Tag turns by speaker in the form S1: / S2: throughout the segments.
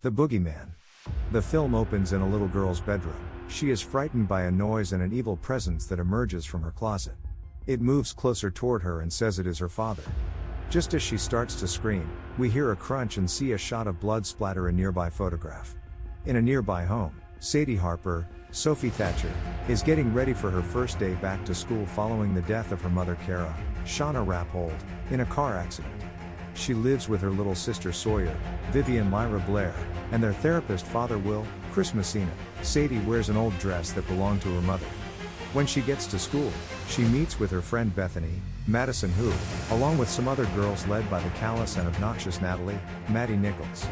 S1: The Boogeyman. The film opens in a little girl's bedroom. She is frightened by a noise and an evil presence that emerges from her closet. It moves closer toward her and says it is her father. Just as she starts to scream, we hear a crunch and see a shot of blood splatter a nearby photograph. In a nearby home, Sadie Harper, Sophie Thatcher, is getting ready for her first day back to school following the death of her mother Cara, Shana Rappold, in a car accident. She lives with her little sister Sawyer, Vivien Lyra Blair, and their therapist father Will, Chris Messina. Sadie wears an old dress that belonged to her mother. When she gets to school, she meets with her friend Bethany, Madison Hu, along with some other girls led by the callous and obnoxious Natalie, Maddie Nichols.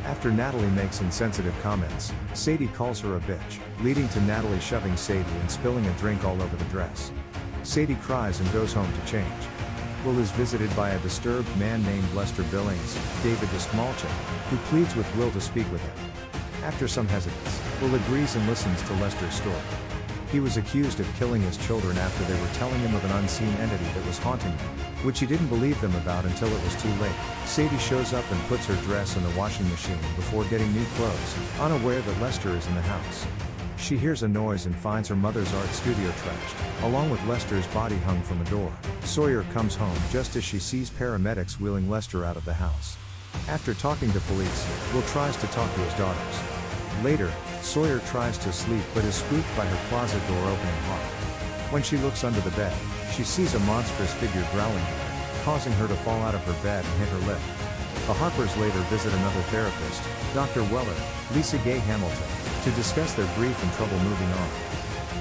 S1: After Natalie makes insensitive comments, Sadie calls her a bitch, leading to Natalie shoving Sadie and spilling a drink all over the dress. Sadie cries and goes home to change. Will is visited by a disturbed man named Lester Billings, David DeSmalchin, who pleads with Will to speak with him. After some hesitance, Will agrees and listens to Lester's story. He was accused of killing his children after they were telling him of an unseen entity that was haunting them, which he didn't believe them about until it was too late. Sadie shows up and puts her dress in the washing machine before getting new clothes, unaware that Lester is in the house. She hears a noise and finds her mother's art studio trashed, along with Lester's body hung from a door. Sawyer comes home just as she sees paramedics wheeling Lester out of the house. After talking to police, Will tries to talk to his daughters. Later, Sawyer tries to sleep but is spooked by her closet door opening hard. When she looks under the bed, she sees a monstrous figure growling at her, causing her to fall out of her bed and hit her lip. The Harpers later visit another therapist, Dr. Weller, Lisa Gay Hamilton, to discuss their grief and trouble moving on.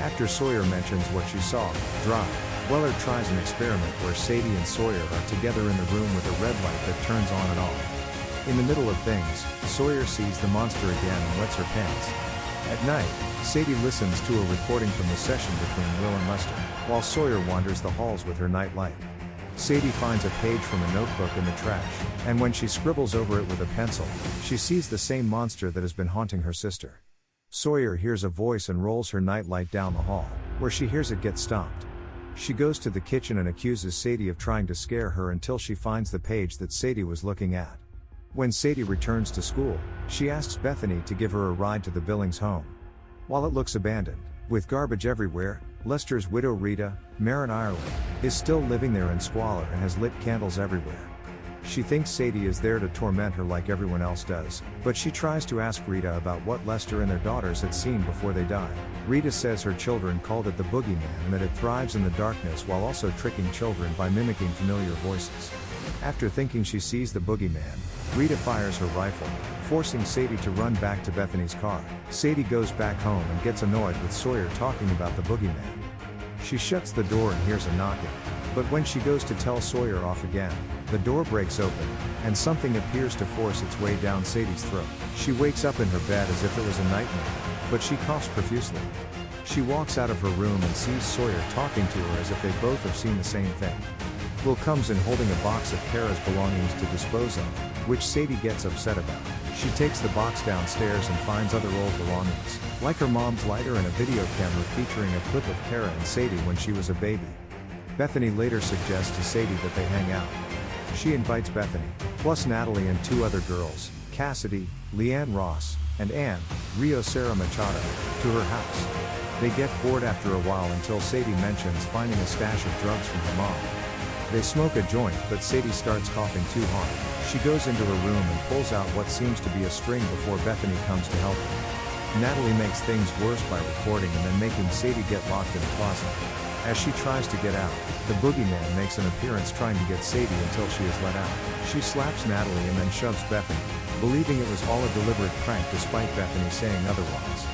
S1: After Sawyer mentions what she saw, drive, Weller tries an experiment where Sadie and Sawyer are together in the room with a red light that turns on and off. In the middle of things, Sawyer sees the monster again and wets her pants. At night, Sadie listens to a recording from the session between Will and Lester, while Sawyer wanders the halls with her night light. Sadie finds a page from a notebook in the trash, and when she scribbles over it with a pencil, she sees the same monster that has been haunting her sister. Sawyer hears a voice and rolls her nightlight down the hall, where she hears it get stomped. She goes to the kitchen and accuses Sadie of trying to scare her until she finds the page that Sadie was looking at. When Sadie returns to school, she asks Bethany to give her a ride to the Billings home. While it looks abandoned, with garbage everywhere, Lester's widow Rita, Marin Ireland, is still living there in squalor and has lit candles everywhere. She thinks Sadie is there to torment her like everyone else does, but she tries to ask Rita about what Lester and their daughters had seen before they died. Rita says her children called it the Boogeyman and that it thrives in the darkness while also tricking children by mimicking familiar voices. After thinking she sees the Boogeyman, Rita fires her rifle, forcing Sadie to run back to Bethany's car. Sadie goes back home and gets annoyed with Sawyer talking about the Boogeyman. She shuts the door and hears a knocking, but when she goes to tell Sawyer off again, the door breaks open, and something appears to force its way down Sadie's throat. She wakes up in her bed as if it was a nightmare, but she coughs profusely. She walks out of her room and sees Sawyer talking to her as if they both have seen the same thing. Will comes in holding a box of Cara's belongings to dispose of, which Sadie gets upset about. She takes the box downstairs and finds other old belongings, like her mom's lighter and a video camera featuring a clip of Cara and Sadie when she was a baby. Bethany later suggests to Sadie that they hang out. She invites Bethany, plus Natalie and two other girls, Cassidy, Leanne Ross, and Anne, Rio Sarah Machado, to her house. They get bored after a while until Sadie mentions finding a stash of drugs from her mom. They smoke a joint but Sadie starts coughing too hard. She goes into her room and pulls out what seems to be a string before Bethany comes to help her. Natalie makes things worse by recording and then making Sadie get locked in a closet. As she tries to get out, the Boogeyman makes an appearance trying to get Sadie until she is let out. She slaps Natalie and then shoves Bethany, believing it was all a deliberate prank despite Bethany saying otherwise.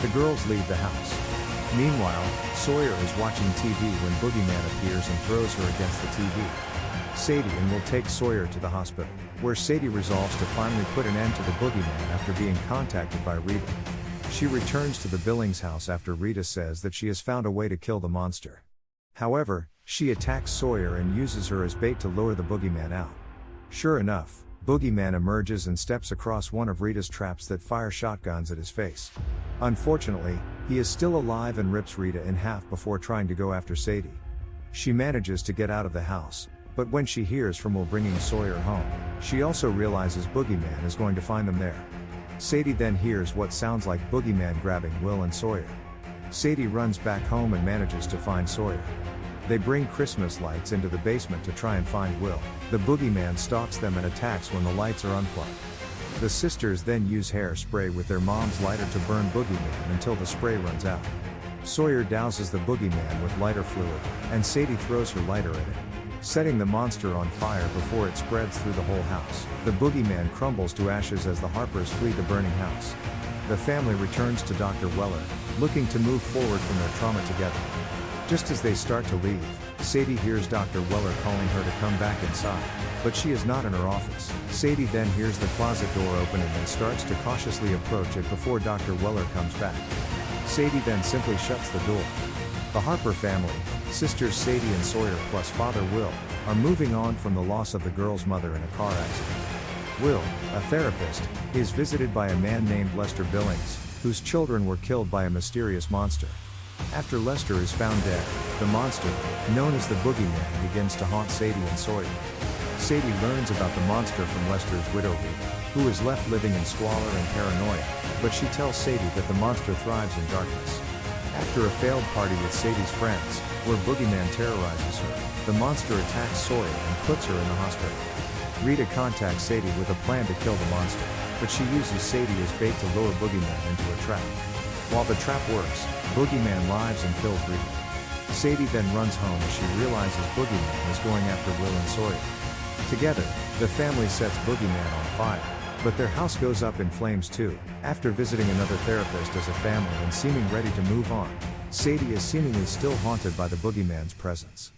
S1: The girls leave the house. Meanwhile, Sawyer is watching TV when Boogeyman appears and throws her against the TV. Sadie and Will take Sawyer to the hospital, where Sadie resolves to finally put an end to the Boogeyman after being contacted by Rita. She returns to the Billings house after Rita says that she has found a way to kill the monster. However, she attacks Sawyer and uses her as bait to lure the Boogeyman out. Sure enough, Boogeyman emerges and steps across one of Rita's traps that fire shotguns at his face. Unfortunately, he is still alive and rips Rita in half before trying to go after Sadie. She manages to get out of the house, but when she hears from Will bringing Sawyer home, she also realizes Boogeyman is going to find them there. Sadie then hears what sounds like Boogeyman grabbing Will and Sawyer. Sadie runs back home and manages to find Sawyer. They bring Christmas lights into the basement to try and find Will. The Boogeyman stalks them and attacks when the lights are unplugged. The sisters then use hairspray with their mom's lighter to burn Boogeyman until the spray runs out. Sawyer douses the Boogeyman with lighter fluid, and Sadie throws her lighter at it, setting the monster on fire before it spreads through the whole house. The Boogeyman crumbles to ashes as the Harpers flee the burning house. The family returns to Dr. Weller, looking to move forward from their trauma together. Just as they start to leave, Sadie hears Dr. Weller calling her to come back inside, but she is not in her office. Sadie then hears the closet door opening and starts to cautiously approach it before Dr. Weller comes back. Sadie then simply shuts the door. The Harper family, sisters Sadie and Sawyer plus father Will, are moving on from the loss of the girl's mother in a car accident. Will, a therapist, is visited by a man named Lester Billings, whose children were killed by a mysterious monster. After Lester is found dead, the monster, known as the Boogeyman, begins to haunt Sadie and Sawyer. Sadie learns about the monster from Lester's widow Rita, who is left living in squalor and paranoia, but she tells Sadie that the monster thrives in darkness. After a failed party with Sadie's friends, where Boogeyman terrorizes her, the monster attacks Sawyer and puts her in the hospital. Rita contacts Sadie with a plan to kill the monster, but she uses Sadie as bait to lure Boogeyman into a trap. While the trap works, Boogeyman lives and kills Rita. Sadie then runs home as she realizes Boogeyman is going after Will and Sawyer. Together, the family sets Boogeyman on fire, but their house goes up in flames too. After visiting another therapist as a family and seeming ready to move on, Sadie is seemingly still haunted by the Boogeyman's presence.